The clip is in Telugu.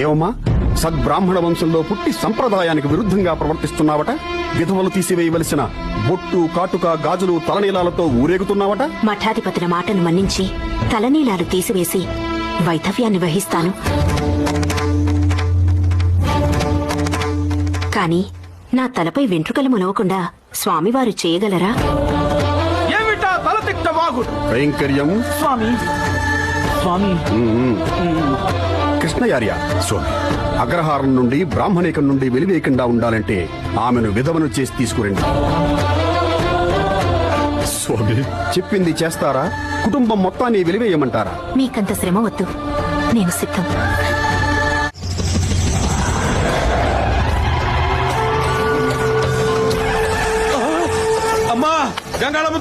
ఏమమ్మా, సద్బ్రాహ్మణ వంశంలో పుట్టి సంప్రదాయానికి విరుద్ధంగా ప్రవర్తిస్తున్నావట. విధవలు తీసివేయవలసిన బొట్టు, కాటుక, గాజులు, తలనీలాలతో ఊరేగుతున్నావట. మఠాధిపతుల మాటను మన్నించి తలనీలాలు తీసివేసి వైధవ్యాన్ని వహిస్తాను. కాని నా తలపై వెంట్రుకలు మొలవకుండా స్వామివారు చేయగలరా? ఏమిటా తలతిక్క వాగుడు? కైంకర్యం స్వామి స్వామి కృష్ణయార్య. స్వామి, అగ్రహారం నుండి బ్రాహ్మణికం నుండి వెలివేయకుండా ఉండాలంటే ఆమెను విధవను చేసి తీసుకురండి. స్వామి, చెప్పింది చేస్తారా? కుటుంబం మొత్తాన్ని వెలివేయమంటారా? మీకంత శ్రమ వద్దు, నేను సిద్ధం. అమ్మా, గంగాళమ్మ